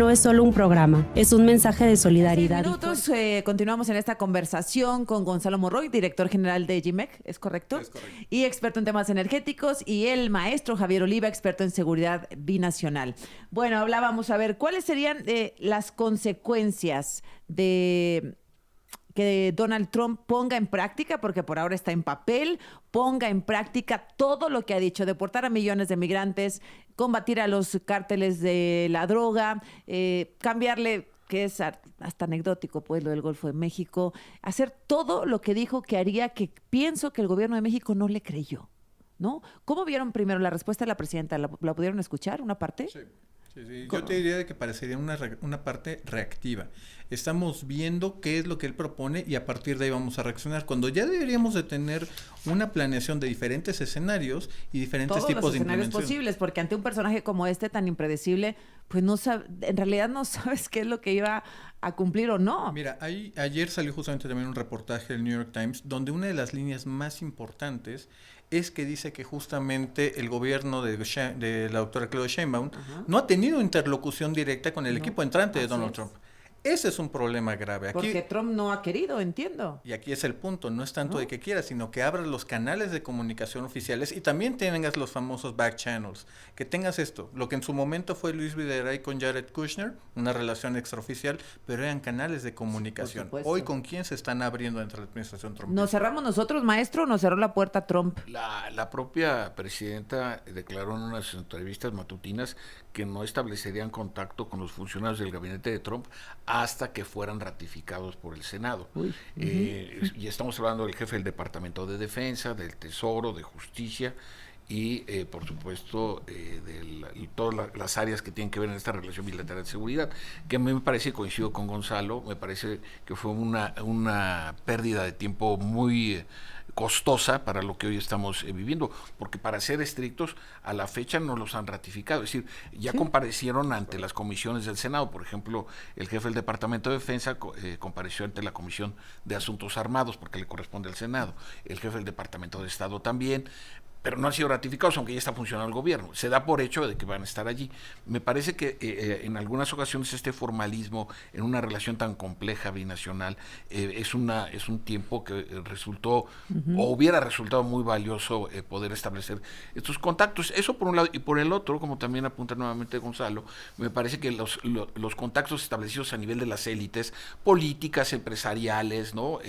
no es solo un programa, es un mensaje de solidaridad. Continuamos en esta conversación con Gonzalo Monroy, director general de GIMEC, ¿es correcto? Es correcto. Y experto en temas energéticos, y el maestro Javier Oliva, experto en seguridad binacional. Bueno, hablábamos, a ver, ¿cuáles serían las consecuencias de que Donald Trump ponga en práctica, porque por ahora está en papel, ponga en práctica todo lo que ha dicho: deportar a millones de migrantes, combatir a los cárteles de la droga, cambiarle, que es hasta anecdótico, pues, lo del Golfo de México, hacer todo lo que dijo que haría, que pienso que el gobierno de México no le creyó, ¿no? ¿Cómo vieron primero la respuesta de la presidenta? ¿La pudieron escuchar, una parte? Sí. Yo te diría que parecería una parte reactiva. Estamos viendo qué es lo que él propone y a partir de ahí vamos a reaccionar. Cuando ya deberíamos de tener una planeación de diferentes escenarios y diferentes Todos tipos los de escenarios implementación posibles, porque ante un personaje como este tan impredecible, pues en realidad no sabes qué es lo que iba a cumplir o no. Mira, ayer salió justamente también un reportaje del New York Times donde una de las líneas más importantes es que dice que justamente el gobierno de la doctora Claudia Sheinbaum no ha tenido interlocución directa con el equipo entrante de Donald Trump. Ese es un problema grave. Aquí, porque Trump no ha querido, entiendo. Y aquí es el punto, no es tanto de que quieras, sino que abras los canales de comunicación oficiales y también tengas los famosos back channels, que tengas esto, lo que en su momento fue Luis Videgaray con Jared Kushner, una relación extraoficial, pero eran canales de comunicación. Hoy, ¿con quién se están abriendo entre la administración Trump? ¿Nos cerramos nosotros, maestro, o nos cerró la puerta Trump? La propia presidenta declaró en unas entrevistas matutinas que no establecerían contacto con los funcionarios del gabinete de Trump hasta que fueran ratificados por el Senado. Y estamos hablando del jefe del Departamento de Defensa, del Tesoro, de Justicia y por supuesto todas las áreas que tienen que ver en esta relación bilateral de seguridad, que a mí me parece, coincido con Gonzalo, me parece que fue una pérdida de tiempo muy costosa para lo que hoy estamos viviendo, porque para ser estrictos, a la fecha no los han ratificado, es decir, ya comparecieron ante las comisiones del Senado, por ejemplo, el jefe del Departamento de Defensa compareció ante la Comisión de Asuntos Armados, porque le corresponde al Senado, el jefe del Departamento de Estado también, pero no han sido ratificados, aunque ya está funcionando el gobierno. Se da por hecho de que van a estar allí. Me parece que en algunas ocasiones este formalismo en una relación tan compleja binacional es un tiempo que resultó o hubiera resultado muy valioso poder establecer estos contactos. Eso por un lado, y por el otro, como también apunta nuevamente Gonzalo, me parece que los contactos establecidos a nivel de las élites políticas, empresariales, ¿no?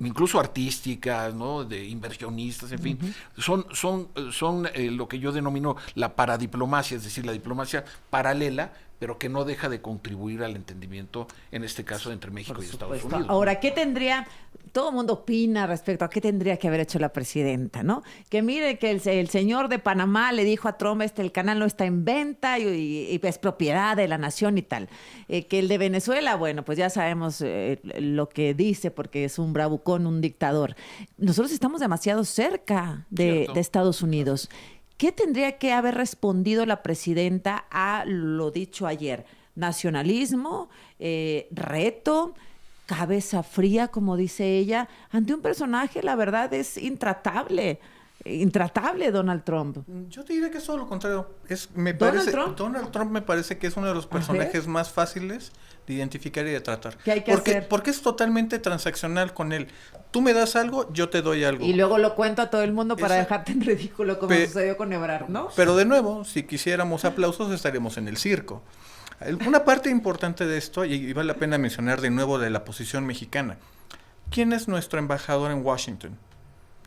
Incluso artísticas, ¿no? De inversionistas, en fin, son lo que yo denomino la paradiplomacia, es decir, la diplomacia paralela, pero que no deja de contribuir al entendimiento, en este caso, entre México y Estados Unidos. Ahora, todo el mundo opina respecto a qué tendría que haber hecho la presidenta, ¿no? Que mire que el señor de Panamá le dijo a Trump, el canal no está en venta y es propiedad de la nación y tal. Que el de Venezuela, bueno, pues ya sabemos lo que dice, porque es un bravucón, un dictador. Nosotros estamos demasiado cerca de Estados Unidos. ¿Qué tendría que haber respondido la presidenta a lo dicho ayer? ¿Nacionalismo? ¿Reto? ¿Cabeza fría, como dice ella? Ante un personaje, la verdad, es intratable Donald Trump. Yo te diría que es todo lo contrario. Donald Trump me parece que es uno de los personajes más fáciles de identificar y de tratar. ¿Qué hay que hacer? Porque es totalmente transaccional con él. Tú me das algo, yo te doy algo. Y luego lo cuento a todo el mundo para dejarte en ridículo, como sucedió con Ebrard, ¿no? Pero de nuevo, si quisiéramos aplausos, estaríamos en el circo. Una parte importante de esto, y vale la pena mencionar de nuevo de la posición mexicana. ¿Quién es nuestro embajador en Washington?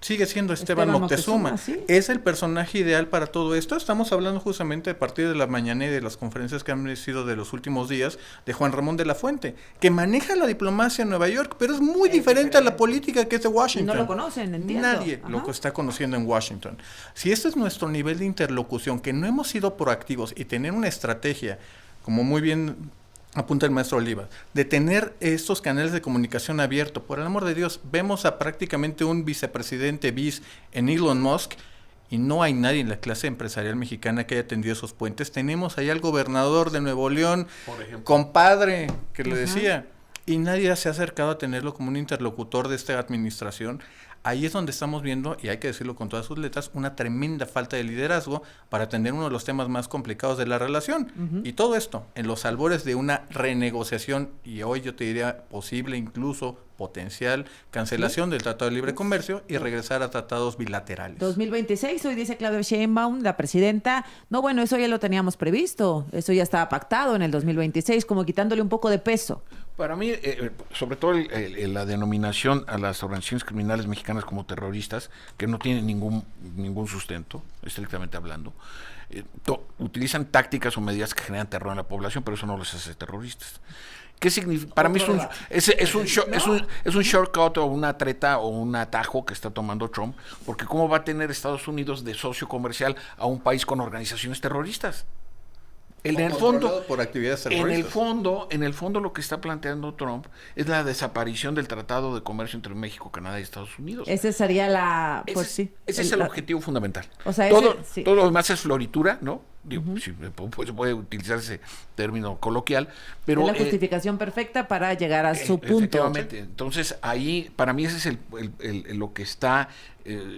Sigue siendo Esteban Moctezuma. ¿Sí? Es el personaje ideal para todo esto. Estamos hablando justamente a partir de la mañana y de las conferencias que han sido de los últimos días de Juan Ramón de la Fuente, que maneja la diplomacia en Nueva York, pero es muy diferente a la política que es de Washington. Y no lo conocen, entiendo. Nadie lo está conociendo en Washington. Si este es nuestro nivel de interlocución, que no hemos sido proactivos y tener una estrategia, como muy bien apunta el maestro Oliva, de tener estos canales de comunicación abiertos. Por el amor de Dios, vemos a prácticamente un vicepresidente en Elon Musk y no hay nadie en la clase empresarial mexicana que haya tendido esos puentes. Tenemos allá al gobernador de Nuevo León, por ejemplo, compadre, que le decía, y nadie se ha acercado a tenerlo como un interlocutor de esta administración. Ahí es donde estamos viendo, y hay que decirlo con todas sus letras, una tremenda falta de liderazgo para atender uno de los temas más complicados de la relación. Y todo esto en los albores de una renegociación, y hoy yo te diría posible incluso potencial cancelación del Tratado de Libre Comercio y regresar a tratados bilaterales. 2026, hoy dice Claudia Sheinbaum, la presidenta, no, bueno, eso ya lo teníamos previsto, eso ya estaba pactado en el 2026, como quitándole un poco de peso. Para mí, sobre todo la denominación a las organizaciones criminales mexicanas como terroristas, que no tienen ningún sustento, estrictamente hablando, utilizan tácticas o medidas que generan terror en la población, pero eso no los hace terroristas. ¿Qué significa? Para mí es un shortcut o una treta o un atajo que está tomando Trump, porque ¿cómo va a tener Estados Unidos de socio comercial a un país con organizaciones terroristas? En el fondo, por actividades terroristas. En el fondo lo que está planteando Trump es la desaparición del Tratado de Comercio entre México, Canadá y Estados Unidos. Ese sería ese es el objetivo fundamental. O sea, todo lo demás es floritura, ¿no? Digo, sí, pues se puede utilizar ese término coloquial, pero es la justificación perfecta para llegar a su punto. Efectivamente. Entonces ahí, para mí ese es lo que está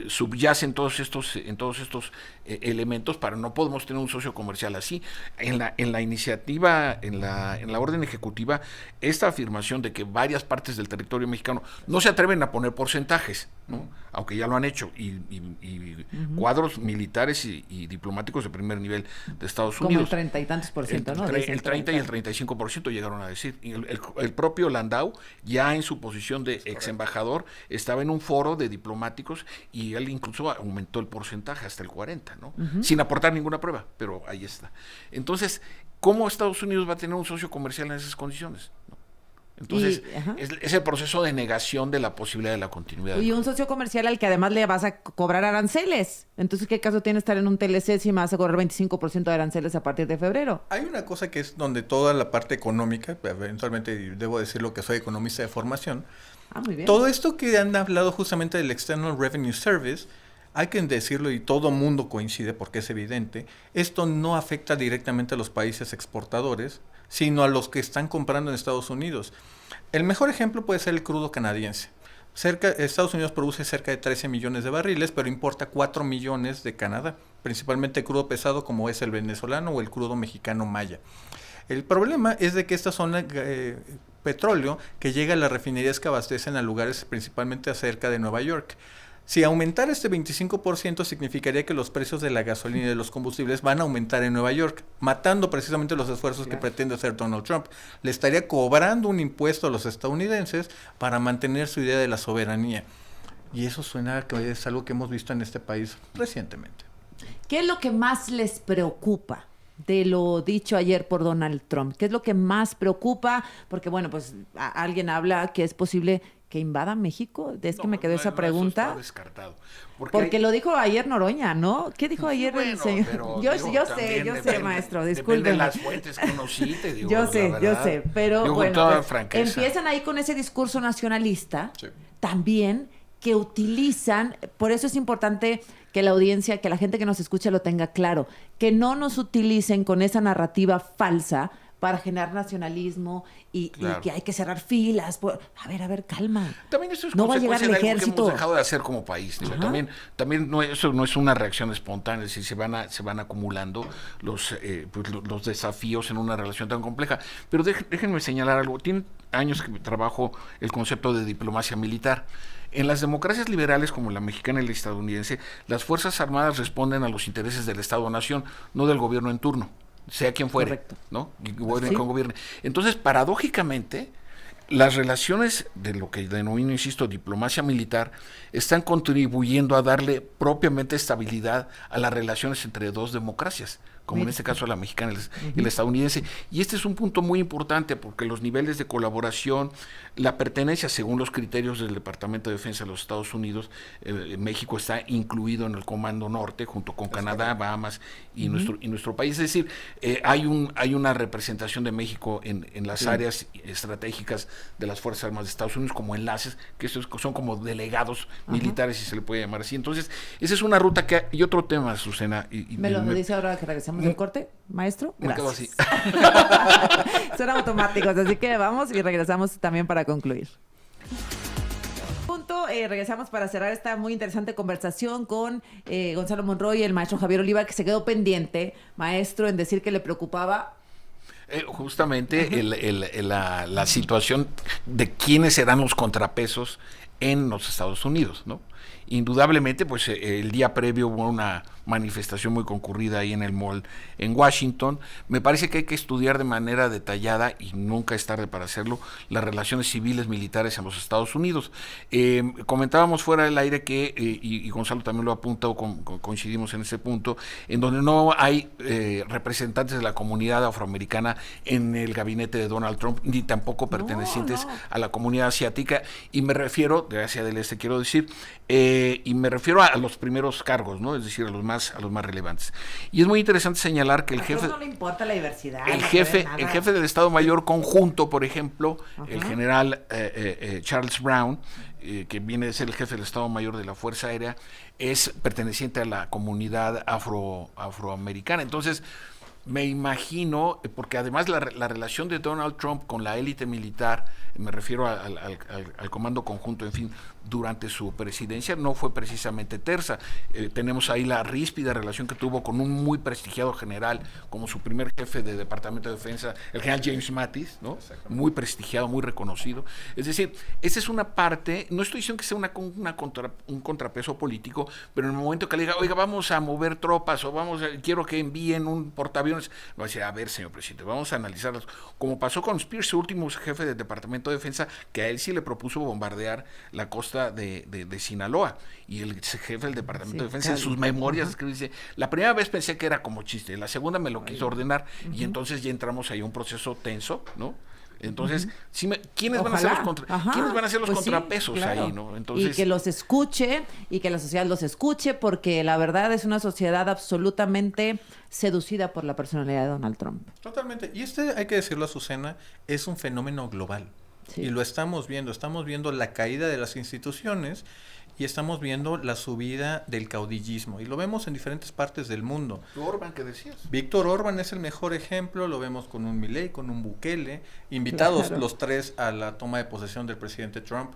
subyace en todos estos elementos. No podemos tener un socio comercial así. En la iniciativa, en la orden ejecutiva, esta afirmación de que varias partes del territorio mexicano no se atreven a poner porcentajes, ¿no? Aunque ya lo han hecho, y cuadros militares y diplomáticos de primer nivel de Estados Unidos. Como el 30 y tantos por ciento, ¿no? El 30 y el 35% llegaron a decir. Y el propio Landau, ya en su posición de ex embajador, estaba en un foro de diplomáticos y él incluso aumentó el porcentaje hasta el 40%, ¿no? Sin aportar ninguna prueba, pero ahí está. Entonces, ¿cómo Estados Unidos va a tener un socio comercial en esas condiciones? ¿No? Entonces, es el proceso de negación de la posibilidad de la continuidad. Y un socio comercial al que además le vas a cobrar aranceles. Entonces, ¿qué caso tiene estar en un TLC si me vas a cobrar 25% de aranceles a partir de febrero? Hay una cosa que es donde toda la parte económica, eventualmente debo decirlo que soy economista de formación, muy bien. Todo esto que han hablado justamente del External Revenue Service, hay que decirlo y todo mundo coincide porque es evidente, esto no afecta directamente a los países exportadores, sino a los que están comprando en Estados Unidos. El mejor ejemplo puede ser el crudo canadiense. Estados Unidos produce cerca de 13 millones de barriles, pero importa 4 millones de Canadá, principalmente crudo pesado como es el venezolano o el crudo mexicano maya. El problema es de que estas son petróleo que llega a las refinerías que abastecen a lugares principalmente cerca de Nueva York. Si aumentar este 25% significaría que los precios de la gasolina y de los combustibles van a aumentar en Nueva York, matando precisamente los esfuerzos que pretende hacer Donald Trump. Le estaría cobrando un impuesto a los estadounidenses para mantener su idea de la soberanía. Y eso suena que es algo que hemos visto en este país recientemente. ¿Qué es lo que más les preocupa de lo dicho ayer por Donald Trump? ¿Qué es lo que más preocupa? Porque, bueno, pues alguien habla que es posible que invada México. Que me quedó esa pregunta. Eso está descartado. Porque lo dijo ayer Noroña, ¿no? ¿Qué dijo ayer el señor? Yo sé, maestro, disculpe. De las fuentes que uno cite, digo, yo sé, pero digo, bueno, con toda pues, franqueza. Empiezan ahí con ese discurso nacionalista, también que utilizan, por eso es importante que la audiencia, que la gente que nos escucha lo tenga claro, que no nos utilicen con esa narrativa falsa para generar nacionalismo y que hay que cerrar filas. A ver, calma. También eso es no va a llegar el ejército. Algo que hemos dejado de hacer como país. Digo, también eso no es una reacción espontánea, es decir, se van acumulando los desafíos en una relación tan compleja. Pero déjenme señalar algo. Tiene años que trabajo el concepto de diplomacia militar. En las democracias liberales como la mexicana y la estadounidense, las Fuerzas Armadas responden a los intereses del Estado-nación, no del gobierno en turno, sea quien fuere. Correcto. ¿No? Con gobierne. Entonces, paradójicamente, las relaciones de lo que denomino, insisto, diplomacia militar, están contribuyendo a darle propiamente estabilidad a las relaciones entre dos democracias, como en este caso la mexicana y la estadounidense. Y este es un punto muy importante porque los niveles de colaboración, la pertenencia según los criterios del Departamento de Defensa de los Estados Unidos, México está incluido en el Comando Norte junto con Canadá, Bahamas y nuestro país. Es decir, hay una representación de México en las áreas estratégicas de las Fuerzas Armadas de Estados Unidos como enlaces, que estos son como delegados militares, si se le puede llamar así. Entonces, esa es una ruta que... Y otro tema, Susana. ¿Me lo dice ahora que regresamos del corte, maestro? Me quedo así. Son automáticos, así que vamos y regresamos también para concluir. regresamos para cerrar esta muy interesante conversación con Gonzalo Monroy y el maestro Javier Oliva, que se quedó pendiente, maestro, en decir que le preocupaba justamente la situación de quiénes serán los contrapesos en los Estados Unidos, ¿no? Indudablemente, pues el día previo hubo una manifestación muy concurrida ahí en el mall en Washington. Me parece que hay que estudiar de manera detallada, y nunca es tarde para hacerlo, las relaciones civiles militares en los Estados Unidos. Comentábamos fuera del aire que, y Gonzalo también lo ha apuntado, coincidimos en ese punto, en donde no hay representantes de la comunidad afroamericana en el gabinete de Donald Trump, ni tampoco pertenecientes a la comunidad asiática, y me refiero, de Asia del Este quiero decir, y me refiero a los primeros cargos, ¿no? Es decir, a los más relevantes. Y es muy interesante señalar que el jefe... no le importa la diversidad. El jefe del Estado Mayor Conjunto, por ejemplo, el general Charles Brown, que viene de ser el jefe del Estado Mayor de la Fuerza Aérea, es perteneciente a la comunidad afroamericana. Entonces, me imagino, porque además la relación de Donald Trump con la élite militar, me refiero al comando conjunto, en fin, durante su presidencia no fue precisamente tersa. Tenemos ahí la ríspida relación que tuvo con un muy prestigiado general, como su primer jefe de Departamento de Defensa, el general James Mattis, ¿no? Muy prestigiado, muy reconocido. Es decir, esa es una parte, no estoy diciendo que sea un contrapeso político, pero en el momento que le diga, oiga, vamos a mover tropas, o quiero que envíen un portaaviones, va a decir, a ver, señor presidente, vamos a analizarlas. Como pasó con Spears, su último jefe de Departamento de Defensa, que a él sí le propuso bombardear la costa de Sinaloa, y el jefe del Departamento de Defensa en sus memorias dice, la primera vez pensé que era como chiste, la segunda me lo quiso ordenar, y entonces ya entramos ahí a un proceso tenso, ¿no? Entonces, ¿quiénes van a ser los contrapesos ahí, ¿no? Entonces, y que los escuche, y que la sociedad los escuche, porque la verdad es una sociedad absolutamente seducida por la personalidad de Donald Trump. Totalmente. Y hay que decirlo, Azucena, es un fenómeno global. Sí. Y lo estamos viendo la caída de las instituciones y estamos viendo la subida del caudillismo, y lo vemos en diferentes partes del mundo. Orbán, ¿qué decías? Víctor Orbán es el mejor ejemplo, lo vemos con un Milei, con un Bukele, invitados los tres a la toma de posesión del presidente Trump.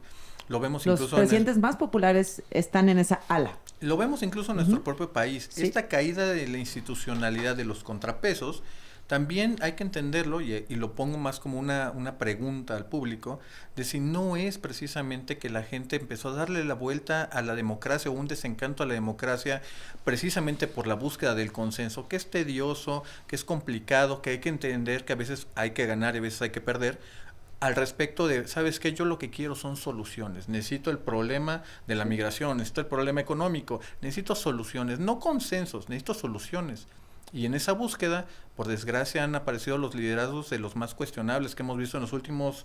Lo vemos los incluso presidentes más populares están en esa ala. Lo vemos incluso en nuestro propio país. Sí. Esta caída de la institucionalidad de los contrapesos, también hay que entenderlo, y lo pongo más como una pregunta al público, de si no es precisamente que la gente empezó a darle la vuelta a la democracia, o un desencanto a la democracia, precisamente por la búsqueda del consenso, que es tedioso, que es complicado, que hay que entender que a veces hay que ganar y a veces hay que perder, al respecto de, ¿sabes qué? Yo lo que quiero son soluciones. Necesito el problema de la migración, necesito el problema económico, necesito soluciones, no consensos, necesito soluciones. Y en esa búsqueda, por desgracia, han aparecido los liderazgos de los más cuestionables que hemos visto en los últimos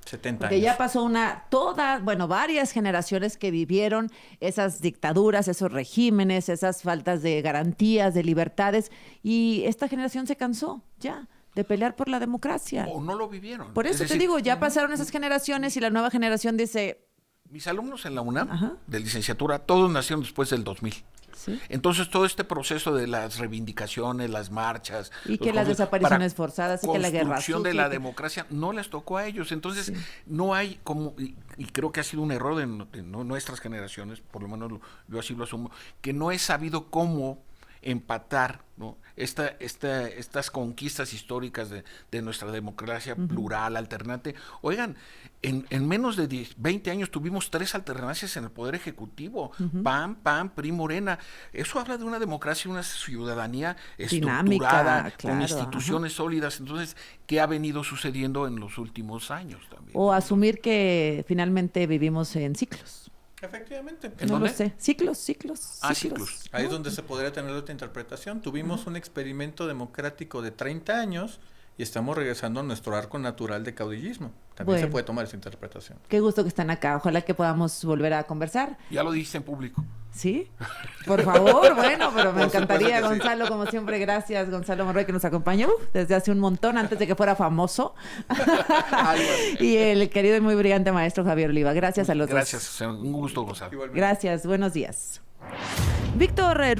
70 años. Que ya pasó varias generaciones que vivieron esas dictaduras, esos regímenes, esas faltas de garantías, de libertades, y esta generación se cansó ya de pelear por la democracia. O no lo vivieron. Por eso te digo, ya pasaron esas generaciones y la nueva generación dice... Mis alumnos en la UNAM, de licenciatura, todos nacieron después del 2000. ¿Sí? Entonces todo este proceso de las reivindicaciones, las marchas y que las desapariciones forzadas y que la guerra, construcción de la democracia no les tocó a ellos. Entonces no hay como, y creo que ha sido un error de nuestras generaciones, por lo menos yo así lo asumo, que no he sabido cómo empatar, ¿no? Estas conquistas históricas de nuestra democracia plural, alternante. Oigan, en menos de 20 años tuvimos 3 alternancias en el Poder Ejecutivo, PAN, PRI, Morena. Eso habla de una democracia, una ciudadanía estructurada, con instituciones sólidas. Entonces, ¿qué ha venido sucediendo en los últimos años también? O asumir que finalmente vivimos en ciclos. Efectivamente. No lo sé. Ciclos. Ciclos. Ahí es donde se podría tener otra interpretación. Tuvimos un experimento democrático de 30 años y estamos regresando a nuestro arco natural de caudillismo. También se puede tomar esa interpretación. Qué gusto que están acá. Ojalá que podamos volver a conversar. Ya lo dijiste en público. ¿Sí? Por favor, bueno, pero me encantaría, Gonzalo, como siempre, gracias, Gonzalo Monroy, que nos acompañó desde hace un montón, antes de que fuera famoso. Y el querido y muy brillante maestro Javier Oliva. Gracias a los dos. Gracias, un gusto, Gonzalo. Gracias, buenos días. Víctor Ruiz.